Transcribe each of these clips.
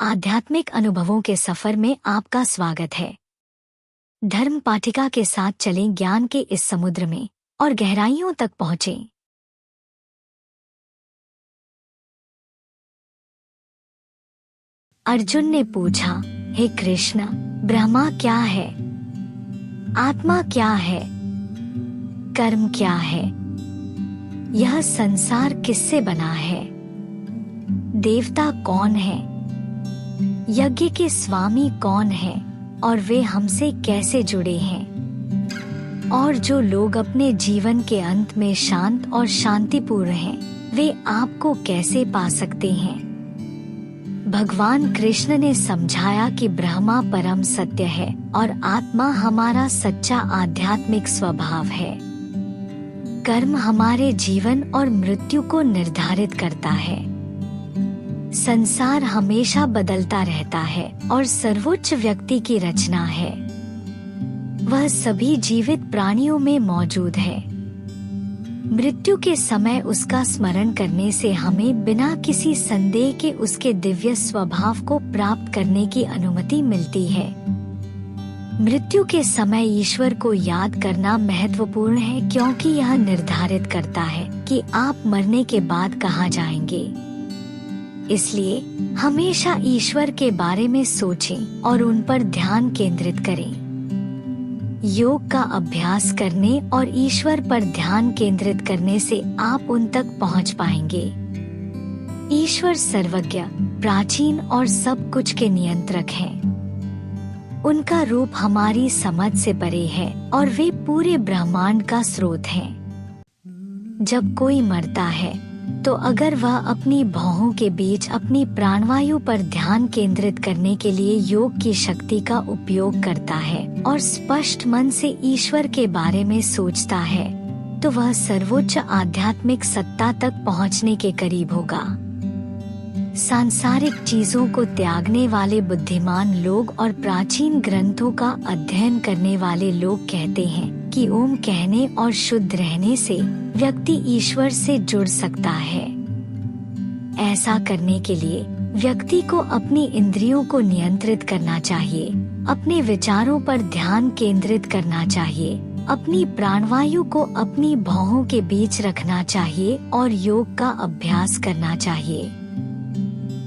आध्यात्मिक अनुभवों के सफर में आपका स्वागत है। धर्म पाठिका के साथ चलें ज्ञान के इस समुद्र में और गहराइयों तक पहुँचें। अर्जुन ने पूछा, हे कृष्ण, ब्रह्मा क्या है? आत्मा क्या है? कर्म क्या है? यह संसार किससे बना है? देवता कौन है? यज्ञ के स्वामी कौन है और वे हमसे कैसे जुड़े हैं? और जो लोग अपने जीवन के अंत में शांत और शांतिपूर्ण हैं, वे आपको कैसे पा सकते हैं? भगवान कृष्ण ने समझाया कि ब्रह्मा परम सत्य है और आत्मा हमारा सच्चा आध्यात्मिक स्वभाव है। कर्म हमारे जीवन और मृत्यु को निर्धारित करता है। संसार हमेशा बदलता रहता है और सर्वोच्च व्यक्ति की रचना है। वह सभी जीवित प्राणियों में मौजूद है। मृत्यु के समय उसका स्मरण करने से हमें बिना किसी संदेह के उसके दिव्य स्वभाव को प्राप्त करने की अनुमति मिलती है। मृत्यु के समय ईश्वर को याद करना महत्वपूर्ण है, क्योंकि यह निर्धारित करता है कि आप मरने के बाद कहाँ जाएंगे। इसलिए हमेशा ईश्वर के बारे में सोचें और उन पर ध्यान केंद्रित करें। योग का अभ्यास करने और ईश्वर पर ध्यान केंद्रित करने से आप उन तक पहुंच पाएंगे। ईश्वर सर्वज्ञ, प्राचीन और सब कुछ के नियंत्रक हैं। उनका रूप हमारी समझ से परे है और वे पूरे ब्रह्मांड का स्रोत हैं। जब कोई मरता है तो अगर वह अपनी भौहों के बीच अपनी प्राणवायु पर ध्यान केंद्रित करने के लिए योग की शक्ति का उपयोग करता है और स्पष्ट मन से ईश्वर के बारे में सोचता है, तो वह सर्वोच्च आध्यात्मिक सत्ता तक पहुंचने के करीब होगा। सांसारिक चीजों को त्यागने वाले बुद्धिमान लोग और प्राचीन ग्रंथों का अध्ययन करने वाले लोग कहते हैं कि ओम कहने और शुद्ध रहने से व्यक्ति ईश्वर से जुड़ सकता है। ऐसा करने के लिए व्यक्ति को अपनी इंद्रियों को नियंत्रित करना चाहिए, अपने विचारों पर ध्यान केंद्रित करना चाहिए, अपनी प्राणवायु को अपनी भौहों के बीच रखना चाहिए और योग का अभ्यास करना चाहिए।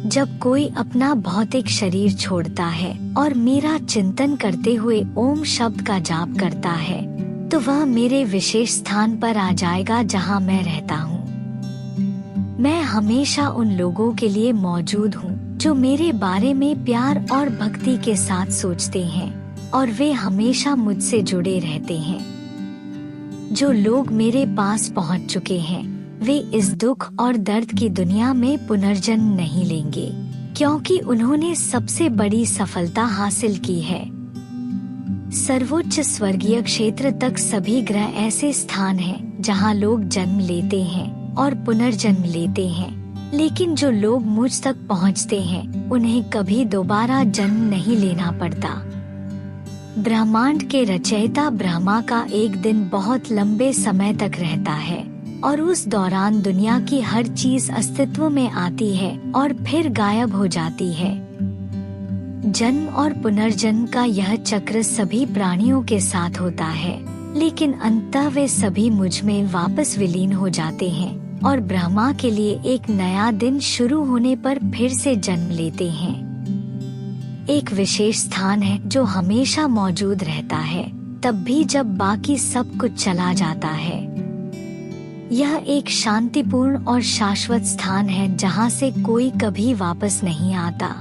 जब कोई अपना भौतिक शरीर छोड़ता है और मेरा चिंतन करते हुए ओम शब्द का जाप करता है, तो वह मेरे विशेष स्थान पर आ जाएगा जहां मैं रहता हूं। मैं हमेशा उन लोगों के लिए मौजूद हूं जो मेरे बारे में प्यार और भक्ति के साथ सोचते हैं, और वे हमेशा मुझसे जुड़े रहते हैं। जो लोग मेरे पास पहुंच चुके हैं, वे इस दुख और दर्द की दुनिया में पुनर्जन्म नहीं लेंगे, क्योंकि उन्होंने सबसे बड़ी सफलता हासिल की है। सर्वोच्च स्वर्गीय क्षेत्र तक सभी ग्रह ऐसे स्थान हैं जहां लोग जन्म लेते हैं और पुनर्जन्म लेते हैं, लेकिन जो लोग मुझ तक पहुंचते हैं उन्हें कभी दोबारा जन्म नहीं लेना पड़ता। ब्रह्मांड के रचयिता ब्रह्मा का एक दिन बहुत लंबे समय तक रहता है और उस दौरान दुनिया की हर चीज अस्तित्व में आती है और फिर गायब हो जाती है। जन्म और पुनर्जन्म का यह चक्र सभी प्राणियों के साथ होता है, लेकिन अंततः वे सभी मुझ में वापस विलीन हो जाते हैं और ब्रह्मा के लिए एक नया दिन शुरू होने पर फिर से जन्म लेते हैं। एक विशेष स्थान है जो हमेशा मौजूद रहता है, तब भी जब बाकी सब कुछ चला जाता है। यह एक शांतिपूर्ण और शाश्वत स्थान है जहां से कोई कभी वापस नहीं आता।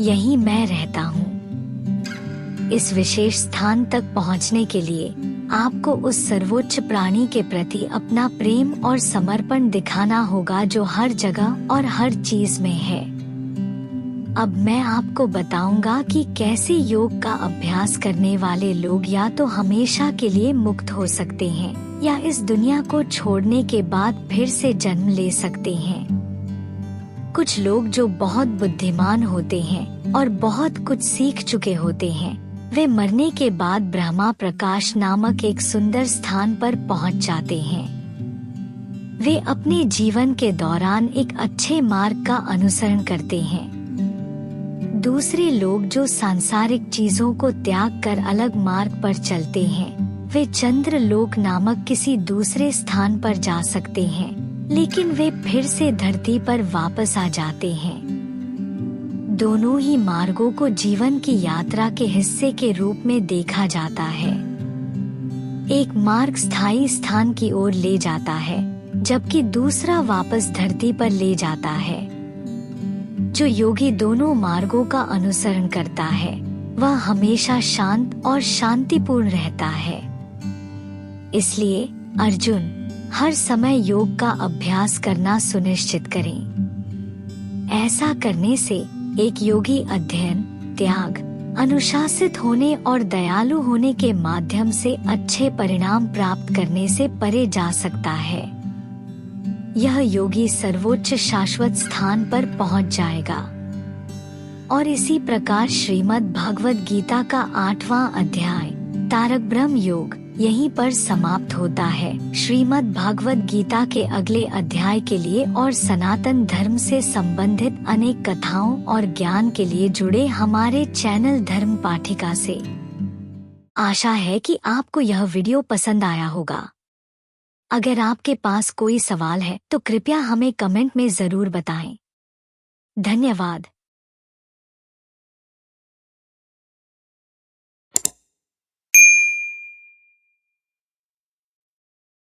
यहीं मैं रहता हूँ। इस विशेष स्थान तक पहुँचने के लिए आपको उस सर्वोच्च प्राणी के प्रति अपना प्रेम और समर्पण दिखाना होगा जो हर जगह और हर चीज में है। अब मैं आपको बताऊंगा कि कैसे योग का अभ्यास करने वाले लोग या तो हमेशा के लिए मुक्त हो सकते हैं या इस दुनिया को छोड़ने के बाद फिर से जन्म ले सकते हैं। कुछ लोग जो बहुत बुद्धिमान होते हैं और बहुत कुछ सीख चुके होते हैं, वे मरने के बाद ब्रह्मा प्रकाश नामक एक सुंदर स्थान पर पहुंच जाते हैं। वे अपने जीवन के दौरान एक अच्छे मार्ग का अनुसरण करते हैं। दूसरे लोग जो सांसारिक चीजों को त्याग कर अलग मार्ग पर चलते हैं, वे चंद्र लोक नामक किसी दूसरे स्थान पर जा सकते हैं, लेकिन वे फिर से धरती पर वापस आ जाते हैं। दोनों ही मार्गों को जीवन की यात्रा के हिस्से के रूप में देखा जाता है। एक मार्ग स्थायी स्थान की ओर ले जाता है, जबकि दूसरा वापस धरती पर ले जाता है। जो योगी दोनों मार्गों का अनुसरण करता है, वह हमेशा शांत और शांतिपूर्ण रहता है। इसलिए अर्जुन, हर समय योग का अभ्यास करना सुनिश्चित करें। ऐसा करने से एक योगी अध्ययन, त्याग, अनुशासित होने और दयालु होने के माध्यम से अच्छे परिणाम प्राप्त करने से परे जा सकता है। यह योगी सर्वोच्च शाश्वत स्थान पर पहुंच जाएगा। और इसी प्रकार श्रीमद् भगवद गीता का 8वां अध्याय तारक ब्रह्म योग यहीं पर समाप्त होता है। श्रीमद् भगवद गीता के अगले अध्याय के लिए और सनातन धर्म से संबंधित अनेक कथाओं और ज्ञान के लिए जुड़े हमारे चैनल धर्म पाठिका से। आशा है कि आपको यह वीडियो पसंद आया होगा। अगर आपके पास कोई सवाल है तो कृपया हमें कमेंट में जरूर बताएं। धन्यवाद।